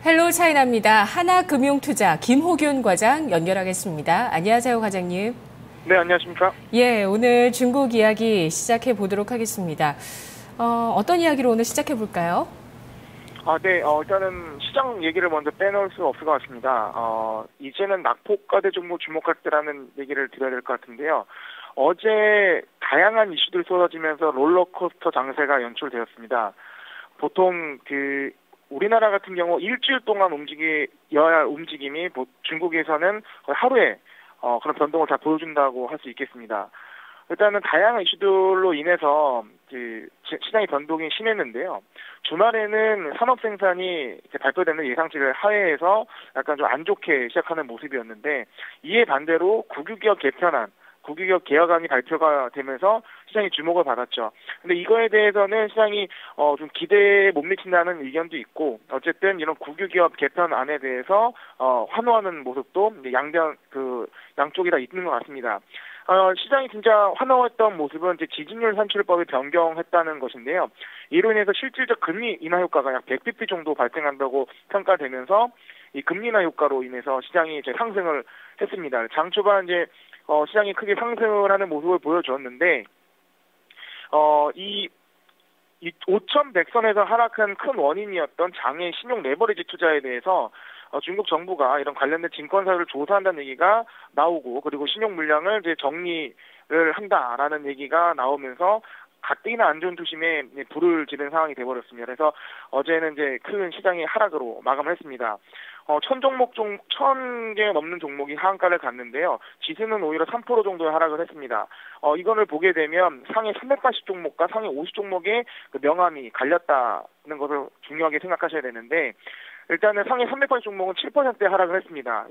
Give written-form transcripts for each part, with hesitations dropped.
헬로 차이나입니다. 하나금융투자 김호균 과장 연결하겠습니다. 안녕하세요, 과장님. 네, 안녕하십니까? 예, 오늘 중국 이야기 시작해 보도록 하겠습니다. 어떤 이야기로 오늘 시작해 볼까요? 네, 일단은 시장 얘기를 먼저 빼놓을 수 없을 것 같습니다. 이제는 낙폭과대 종목 주목할 때라는 얘기를 드려야 될 것 같은데요. 어제 다양한 이슈들 쏟아지면서 롤러코스터 장세가 연출되었습니다. 보통 우리나라 같은 경우 일주일 동안 움직여야 할 움직임이 중국에서는 거의 하루에 그런 변동을 다 보여준다고 할 수 있겠습니다. 일단은 다양한 이슈들로 인해서 시장의 변동이 심했는데요. 주말에는 산업 생산이 발표되는 예상치를 하회해서 약간 좀 안 좋게 시작하는 모습이었는데, 이에 반대로 국유기업 개편안, 국유기업 개혁안이 발표가 되면서 시장이 주목을 받았죠. 근데 이거에 대해서는 시장이 좀 기대에 못 미친다는 의견도 있고, 어쨌든 이런 국유기업 개편안에 대해서 환호하는 모습도 양쪽이 다 있는 것 같습니다. 시장이 진짜 환호했던 모습은 이제 지준율 산출법을 변경했다는 것인데요. 이로 인해서 실질적 금리 인하 효과가 약 100bp 정도 발생한다고 평가되면서, 이 금리 인하 효과로 인해서 시장이 이제 상승을 했습니다. 장 초반 이제 시장이 크게 상승을 하는 모습을 보여주었는데, 이 5,100선에서 하락한 큰 원인이었던 장외 신용 레버리지 투자에 대해서 중국 정부가 이런 관련된 증권사를 조사한다는 얘기가 나오고, 그리고 신용 물량을 이제 정리를 한다라는 얘기가 나오면서 가뜩이나 안 좋은 투심에 불을 지른 상황이 돼버렸습니다. 그래서 어제는 이제 큰 시장의 하락으로 마감을 했습니다. 1,000개가 넘는 종목이 하한가를 갔는데요. 지수는 오히려 3% 정도의 하락을 했습니다. 이거를 보게 되면 상해 380 종목과 상해 50 종목의 그 명암이 갈렸다는 것을 중요하게 생각하셔야 되는데, 일단은 상해 380 종목은 7%의 하락을 했습니다.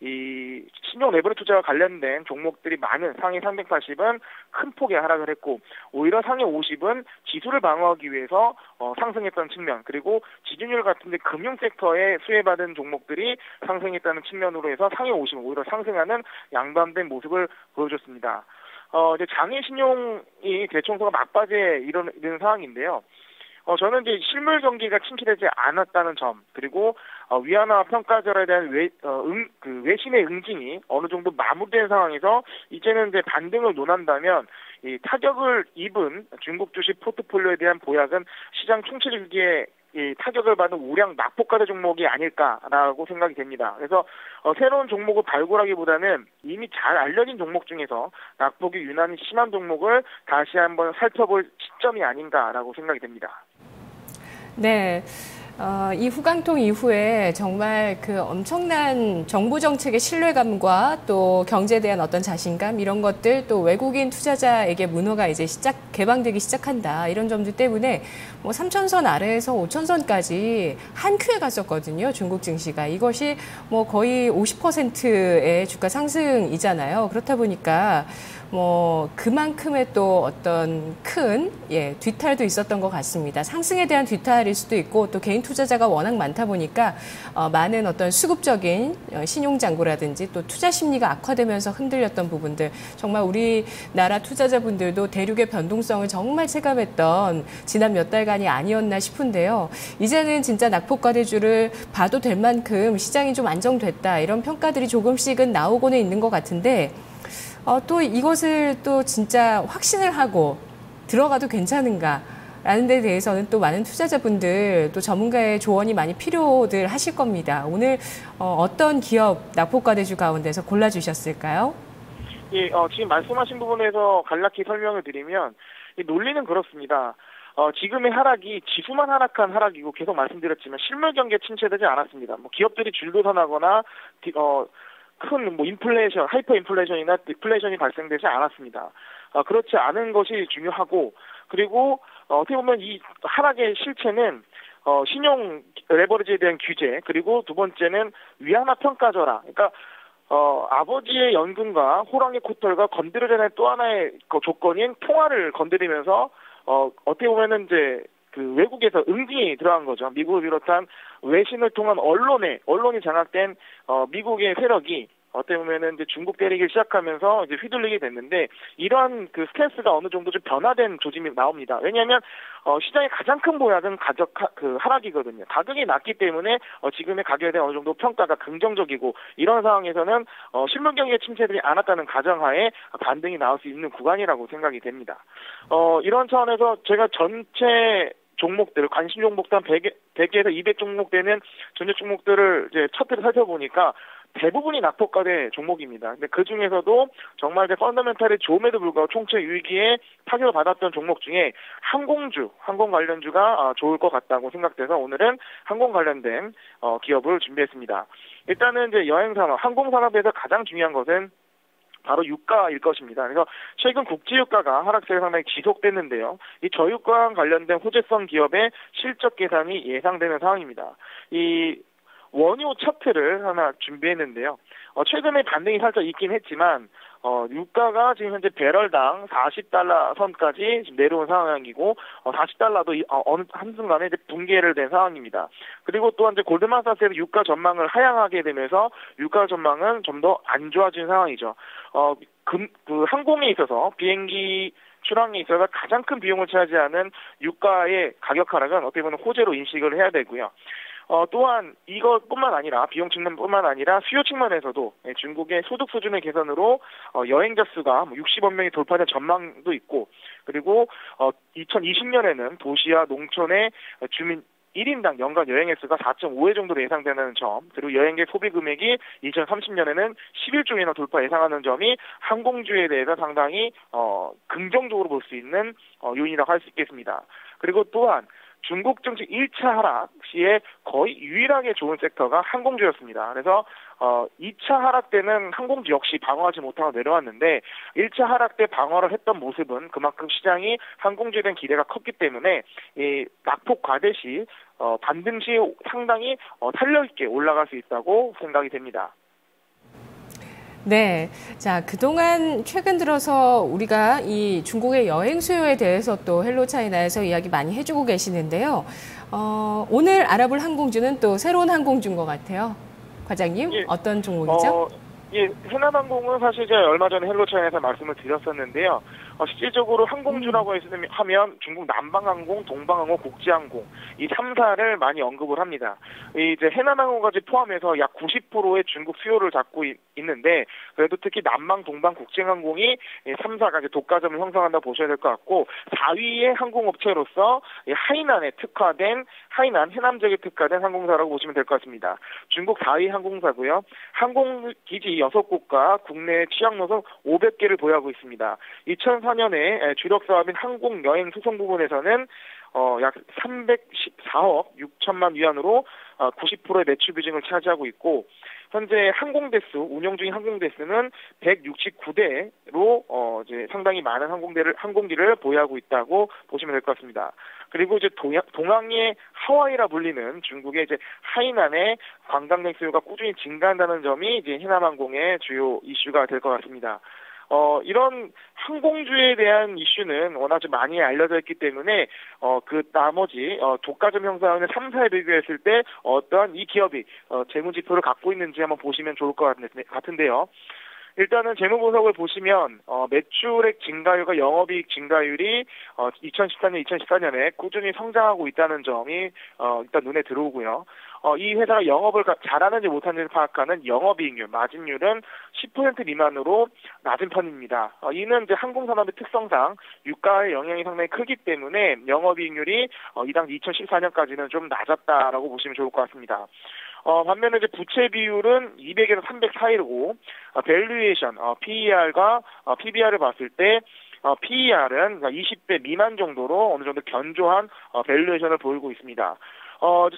이 신용 레버리지 투자와 관련된 종목들이 많은 상해 380은 큰 폭의 하락을 했고, 오히려 상해 50은 지수를 방어하기 위해서 상승했던 측면, 그리고 지준율 같은 데 금융 섹터에 수혜받은 종목들이 상승했다는 측면으로 해서 상해 50은 오히려 상승하는 양반된 모습을 보여줬습니다. 이제 장외 신용이 대청소가 막바지에 이르는 상황인데요. 저는 이제 실물 경기가 침체되지 않았다는 점, 그리고 위안화 평가절에 대한 외신의 응징이 어느 정도 마무리된 상황에서 이제는 이제 반등을 논한다면, 이 타격을 입은 중국 주식 포트폴리오에 대한 보약은 시장 총체적기에 이 타격을 받은 우량 낙폭과대 종목이 아닐까라고 생각이 됩니다. 그래서 새로운 종목을 발굴하기보다는 이미 잘 알려진 종목 중에서 낙폭이 유난히 심한 종목을 다시 한번 살펴볼 시점이 아닌가라고 생각이 됩니다. 네. 이 후강통 이후에 정말 그 엄청난 정부 정책의 신뢰감과 또 경제에 대한 어떤 자신감, 이런 것들, 또 외국인 투자자에게 문호가 이제 개방되기 시작한다, 이런 점들 때문에 뭐 3,000선 아래에서 5,000선까지 한 큐에 갔었거든요, 중국 증시가. 이것이 뭐 거의 50%의 주가 상승이잖아요. 그렇다 보니까 뭐 그만큼의 또 어떤 큰 뒤탈도 있었던 것 같습니다. 상승에 대한 뒤탈일 수도 있고, 또 개인 투자자가 워낙 많다 보니까 많은 어떤 수급적인 신용장고라든지 또 투자 심리가 악화되면서 흔들렸던 부분들, 정말 우리나라 투자자분들도 대륙의 변동성을 정말 체감했던 지난 몇 달간이 아니었나 싶은데요. 이제는 진짜 낙폭과대주를 봐도 될 만큼 시장이 좀 안정됐다, 이런 평가들이 조금씩은 나오고는 있는 것 같은데, 또 이것을 또 진짜 확신을 하고 들어가도 괜찮은가 라는 데 대해서는 또 많은 투자자분들, 또 전문가의 조언이 많이 필요들 하실 겁니다. 오늘 어떤 기업 낙폭과대주 가운데서 골라주셨을까요? 예, 지금 말씀하신 부분에서 간략히 설명을 드리면, 이 논리는 그렇습니다. 지금의 하락이 지수만 하락한 하락이고, 계속 말씀드렸지만 실물 경기에 침체되지 않았습니다. 뭐 기업들이 줄도선하거나 큰 인플레이션, 하이퍼 인플레이션이나 디플레이션이 발생되지 않았습니다. 그렇지 않은 것이 중요하고, 그리고 어떻게 보면 이 하락의 실체는 신용 레버리지에 대한 규제, 그리고 두 번째는 위안화 평가절하. 그러니까 아버지의 연금과 호랑이 코털과 건드려야 할 또 하나의 그 조건인 통화를 건드리면서 어떻게 보면은 이제 그 외국에서 응징이 들어간 거죠. 미국을 비롯한 외신을 통한 언론이 장악된 미국의 세력이 어떻게 보면은 이제 중국 때리기 시작하면서 이제 휘둘리게 됐는데 이러한 그 스탠스가 어느 정도 좀 변화된 조짐이 나옵니다. 왜냐하면 시장의 가장 큰 보약은 그 하락이거든요. 가격이 낮기 때문에 지금의 가격에 대한 어느 정도 평가가 긍정적이고 이런 상황에서는 실물 경기의 침체들이 않았다는 가정하에 반등이 나올 수 있는 구간이라고 생각이 됩니다. 이런 차원에서 제가 전체 종목들, 관심 종목들 한 100에서 200 종목 되는 전체 종목들을 이제 차트를 살펴보니까 대부분이 낙폭과대 종목입니다. 근데 그 중에서도 정말 이제 펀더멘탈이 좋음에도 불구하고 총체 유의기에 타격을 받았던 종목 중에 항공 관련주가 좋을 것 같다고 생각돼서 오늘은 항공 관련된 기업을 준비했습니다. 일단은 이제 여행산업, 항공산업에서 가장 중요한 것은 바로 유가일 것입니다. 그래서 최근 국제유가가 하락세가 상당히 지속됐는데요. 이 저유가와 관련된 호재성 기업의 실적 개선이 예상되는 상황입니다. 이 원유 차트를 하나 준비했는데요. 최근에 반등이 살짝 있긴 했지만 유가가 지금 현재 배럴당 40달러 선까지 지금 내려온 상황이고 40달러도 어느 한순간에 이제 붕괴를 된 상황입니다. 그리고 또한 이제 골드만삭스의 유가 전망을 하향하게 되면서 유가 전망은 좀 더 안 좋아진 상황이죠. 그 항공에 있어서 비행기 출항에 있어서 가장 큰 비용을 차지하는 유가의 가격 하락은 어떻게 보면 호재로 인식을 해야 되고요. 또한 이것뿐만 아니라 비용 측면뿐만 아니라 수요 측면에서도 중국의 소득 수준의 개선으로 여행자 수가 60억 명이 돌파된 전망도 있고 그리고 2020년에는 도시와 농촌의 주민 1인당 연간 여행 횟수가 4.5회 정도로 예상되는 점, 그리고 여행객 소비 금액이 2030년에는 11조 원이나 돌파 예상하는 점이 항공주에 대해서 상당히 긍정적으로 볼 수 있는 요인이라고 할 수 있겠습니다. 그리고 또한 중국 증시 1차 하락 시에 거의 유일하게 좋은 섹터가 항공주였습니다. 그래서 2차 하락 때는 항공주 역시 방어하지 못하고 내려왔는데 1차 하락 때 방어를 했던 모습은 그만큼 시장이 항공주에 대한 기대가 컸기 때문에 이 낙폭 과대 시 반등 시 상당히 탄력 있게 올라갈 수 있다고 생각이 됩니다. 네. 자, 그동안 최근 들어서 우리가 이 중국의 여행 수요에 대해서 또 헬로차이나에서 이야기 많이 해주고 계시는데요. 오늘 알아볼 항공주는 또 새로운 항공주인 것 같아요. 과장님, 예, 어떤 종목이죠? 해남항공은 사실 제가 얼마 전에 헬로차이나에서 말씀을 드렸었는데요. 실질적으로 항공주라고 하면 중국 남방항공, 동방항공, 국제항공 이 3사를 많이 언급을 합니다. 이제 해남항공까지 포함해서 약 90%의 중국 수요를 잡고 있는데 그래도 특히 남방, 동방, 국제항공이 3사가 이제 독과점을 형성한다고 보셔야 될 것 같고 4위의 항공업체로서 하이난에 특화된 하이난 해남 지역에 특화된 항공사라고 보시면 될 것 같습니다. 중국 4위 항공사고요. 항공기지 6곳과 국내 취약 노선 500개를 보유하고 있습니다. 2004년에 주력 사업인 항공 여행 수송 부분에서는 약 314억 6천만 위안으로 90%의 매출 비중을 차지하고 있고 현재 운영 중인 항공 대수는 169대로 이제 상당히 많은 항공기를 보유하고 있다고 보시면 될 것 같습니다. 그리고 이제 동양의 하와이라 불리는 중국의 이제 하이난의 관광객 수요가 꾸준히 증가한다는 점이 이제 해남항공의 주요 이슈가 될 것 같습니다. 이런 항공주에 대한 이슈는 워낙 좀 많이 알려져 있기 때문에 그 나머지 독과점 형성하는 3사에 비교했을 때 어떠한 이 기업이 재무지표를 갖고 있는지 한번 보시면 좋을 것 같은데요. 일단은 재무분석을 보시면 매출액 증가율과 영업이익 증가율이 2013년, 2014년에 꾸준히 성장하고 있다는 점이 일단 눈에 들어오고요. 이 회사가 영업을 잘하는지 못하는지 파악하는 영업이익률, 마진율은 10% 미만으로 낮은 편입니다. 이는 이제 항공산업의 특성상 유가의 영향이 상당히 크기 때문에 영업이익률이 이 당시 2014년까지는 좀 낮았다라고 보시면 좋을 것 같습니다. 반면에 이제 부채 비율은 200에서 300 사이고 밸류에이션 PER과 PBR을 봤을 때 PER은 20배 미만 정도로 어느 정도 견조한 밸류에이션을 보이고 있습니다.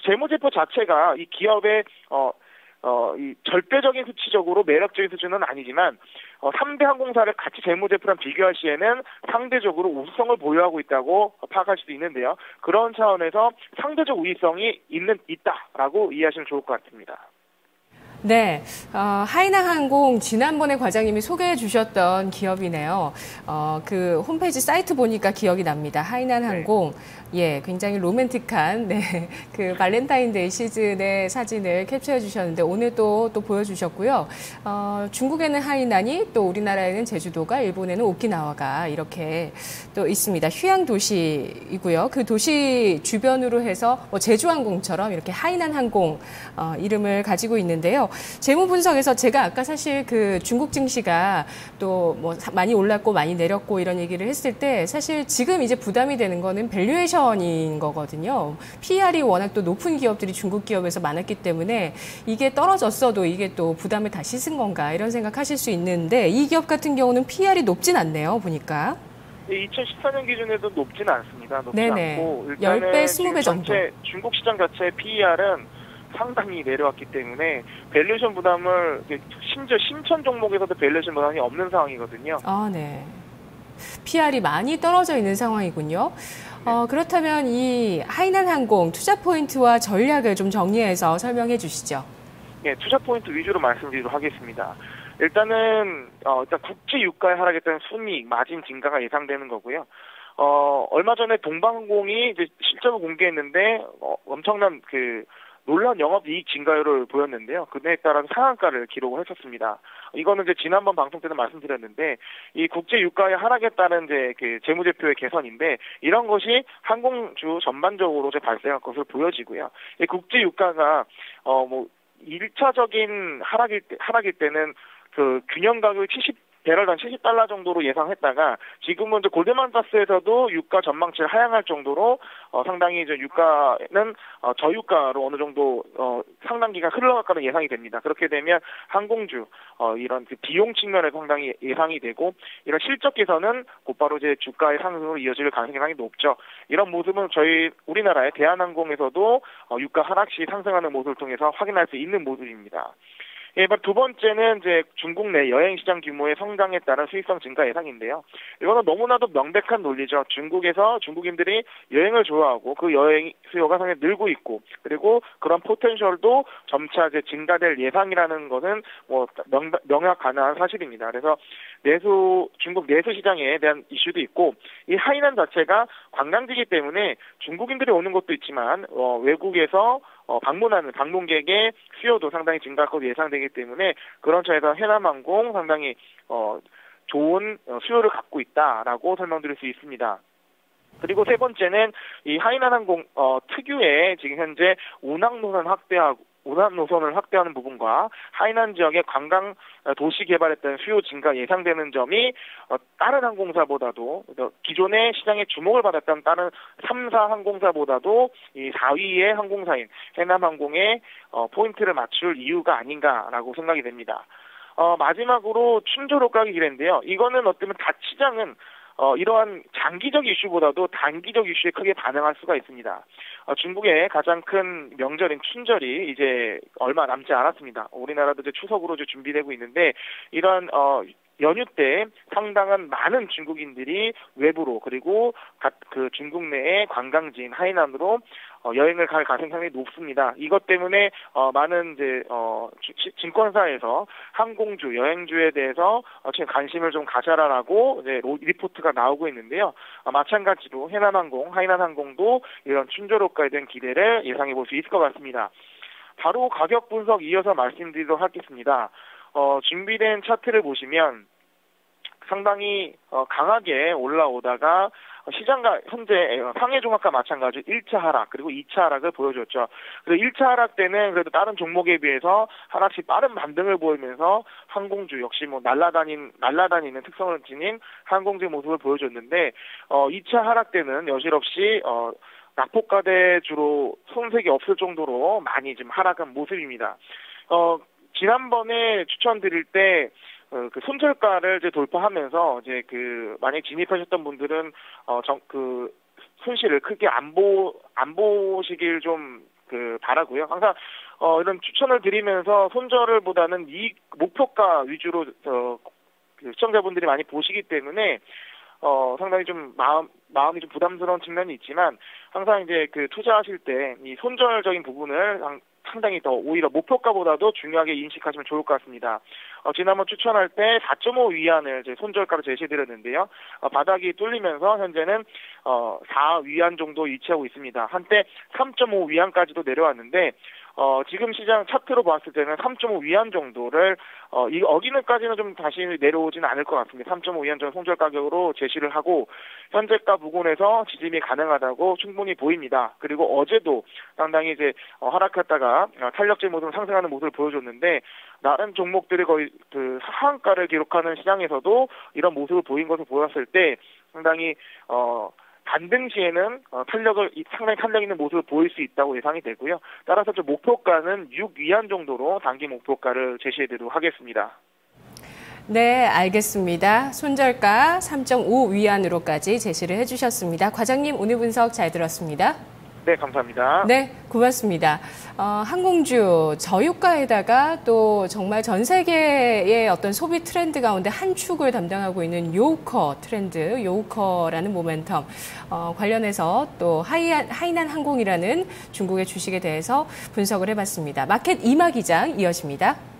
재무제표 자체가 이 기업의 이 절대적인 수치적으로 매력적인 수준은 아니지만 3대 항공사를 같이 재무제표랑 비교할 시에는 상대적으로 우수성을 보유하고 있다고 파악할 수도 있는데요. 그런 차원에서 상대적 우위성이 있다라고 이해하시면 좋을 것 같습니다. 네, 하이나항공 지난번에 과장님이 소개해 주셨던 기업이네요. 그 홈페이지 사이트 보니까 기억이 납니다. 하이난항공. 예, 굉장히 로맨틱한, 네, 그 발렌타인데이 시즌의 사진을 캡처해 주셨는데 오늘 또 보여주셨고요. 중국에는 하이난이, 또 우리나라에는 제주도가, 일본에는 오키나와가 이렇게 또 있습니다. 휴양 도시이고요. 그 도시 주변으로 해서 뭐 제주항공처럼 이렇게 하이난항공 이름을 가지고 있는데요. 재무 분석에서 제가 아까 사실 그 중국 증시가 또 뭐 많이 올랐고 많이 내렸고 이런 얘기를 했을 때 사실 지금 이제 부담이 되는 거는 밸류에이션인 거거든요. PER이 워낙 또 높은 기업들이 중국 기업에서 많았기 때문에 이게 떨어졌어도 이게 또 부담을 다 씻은 건가 이런 생각하실 수 있는데 이 기업 같은 경우는 PER이 높진 않네요. 보니까. 2014년 기준에도 높진 않습니다. 높지 네네. 않고 일단은 10배, 20배 정도. 중국 시장 자체의 PER은 상당히 내려왔기 때문에 밸류에이션 부담을 심지어 신천 종목에서도 밸류에이션 부담이 없는 상황이거든요. 아, 네. PR이 많이 떨어져 있는 상황이군요. 그렇다면 이 하이난항공 투자 포인트와 전략을 좀 정리해서 설명해 주시죠. 네, 투자 포인트 위주로 말씀드리도록 하겠습니다. 일단 국제 유가의 하락에 따른 순이익, 마진 증가가 예상되는 거고요. 얼마 전에 동방항공이 이제 실적을 공개했는데 엄청난 놀라운 영업이익 증가율을 보였는데요. 그에 따라서 상한가를 기록을 했었습니다. 이거는 이제 지난번 방송 때도 말씀드렸는데 이 국제 유가의 하락에 따른 이제 재무제표의 개선인데 이런 것이 항공주 전반적으로 이제 발생할 것으로 보여지고요. 이 국제 유가가 1차적인 하락일 때는 균형 가격이 배럴당 $70 정도로 예상했다가 지금은 이제 골드만삭스에서도 유가 전망치를 하향할 정도로 상당히 이제 유가는 저유가로 어느 정도 상당 기간 흘러갈 거는 예상이 됩니다. 그렇게 되면 항공주 이런 비용 측면에서 상당히 예상이 되고 이런 실적 개선은 곧바로 이제 주가의 상승으로 이어질 가능성이 상당히 높죠. 이런 모습은 우리나라의 대한항공에서도 유가 하락 시 상승하는 모습을 통해서 확인할 수 있는 모습입니다. 예, 두 번째는 이제 중국 내 여행 시장 규모의 성장에 따른 수익성 증가 예상인데요. 이거는 너무나도 명백한 논리죠. 중국에서 중국인들이 여행을 좋아하고 그 여행 수요가 상당히 늘고 있고 그리고 그런 포텐셜도 점차 이제 증가될 예상이라는 것은 명확 가능한 사실입니다. 그래서 중국 내수 시장에 대한 이슈도 있고 이 하이난 자체가 관광지이기 때문에 중국인들이 오는 것도 있지만 외국에서 방문하는 방문객의 수요도 상당히 증가할 것으로 예상되기 때문에 그런 차에서 해남항공 상당히 좋은 수요를 갖고 있다라고 설명드릴 수 있습니다. 그리고 세 번째는 이 하이난항공 특유의 지금 현재 운항 노선을 확대하는 부분과 하이난 지역의 관광 도시 개발에 따른 수요 증가 예상되는 점이 다른 항공사보다도 기존의 시장에 주목을 받았던 다른 3사 항공사보다도 이 4위의 항공사인 해남항공에 포인트를 맞출 이유가 아닌가라고 생각이 됩니다. 마지막으로 춘조로가기 기회인데요. 이거는 어쩌면 시장은 이러한 장기적 이슈보다도 단기적 이슈에 크게 반응할 수가 있습니다. 중국의 가장 큰 명절인 춘절이 이제 얼마 남지 않았습니다. 우리나라도 이제 추석으로 이제 준비되고 있는데 이런 연휴 때 상당한 많은 중국인들이 외부로 그리고 중국 내의 관광지인 하이난으로 여행을 갈 가능성이 상당히 높습니다. 이것 때문에 많은 이제 증권사에서 항공주, 여행주에 대해서 지금 관심을 좀 가져라라고 이제 리포트가 나오고 있는데요. 마찬가지로 해남항공, 하이난항공도 이런 춘조로가에 대한 기대를 예상해 볼 수 있을 것 같습니다. 바로 가격 분석 이어서 말씀드리도록 하겠습니다. 준비된 차트를 보시면 상당히 강하게 올라오다가 시장과 현재 상해종합과 마찬가지로 1차 하락 그리고 2차 하락을 보여줬죠. 그래서 1차 하락 때는 그래도 다른 종목에 비해서 하나씩 빠른 반등을 보이면서 항공주 역시 날아다니는 특성을 지닌 항공주의 모습을 보여줬는데 2차 하락 때는 여실없이 낙폭가대 주로 손색이 없을 정도로 많이 지금 하락한 모습입니다. 지난번에 추천드릴 때 손절가를 이제 돌파하면서 이제 만약 진입하셨던 분들은 손실을 크게 안 보시길 좀 바라고요. 항상 이런 추천을 드리면서 손절을보다는 이익 목표가 위주로 시청자분들이 많이 보시기 때문에 상당히 좀 마음이 좀 부담스러운 측면이 있지만 항상 이제 투자하실 때 이 손절적인 부분을 상당히 더 오히려 목표가보다도 중요하게 인식하시면 좋을 것 같습니다. 지난번 추천할 때 4.5 위안을 손절가로 제시해드렸는데요. 바닥이 뚫리면서 현재는 4 위안 정도 위치하고 있습니다. 한때 3.5 위안까지도 내려왔는데 지금 시장 차트로 봤을 때는 3.5 위안 정도를 어기는까지는 좀 다시 내려오지는 않을 것 같습니다. 3.5 위안 정도 손절 가격으로 제시를 하고 현재가 부근에서 지짐이 가능하다고 충분히 보입니다. 그리고 어제도 상당히 하락했다가 탄력적 모습을 상승하는 모습을 보여줬는데 다른 종목들이 거의 그 하한가를 기록하는 시장에서도 이런 모습을 보인 것을 보였을 때 상당히 반등 시에는 상당히 탄력 있는 모습을 보일 수 있다고 예상이 되고요. 따라서 좀 목표가는 6위안 정도로 단기 목표가를 제시해드리도록 하겠습니다. 네, 알겠습니다. 손절가 3.5 위안으로까지 제시를 해주셨습니다. 과장님, 오늘 분석 잘 들었습니다. 네, 감사합니다. 네, 고맙습니다. 항공주 저유가에다가 또 정말 전 세계의 어떤 소비 트렌드 가운데 한 축을 담당하고 있는 요우커 트렌드, 요우커라는 모멘텀 관련해서 또 하이난 항공이라는 중국의 주식에 대해서 분석을 해봤습니다. 마켓 이마 기장 이어집니다.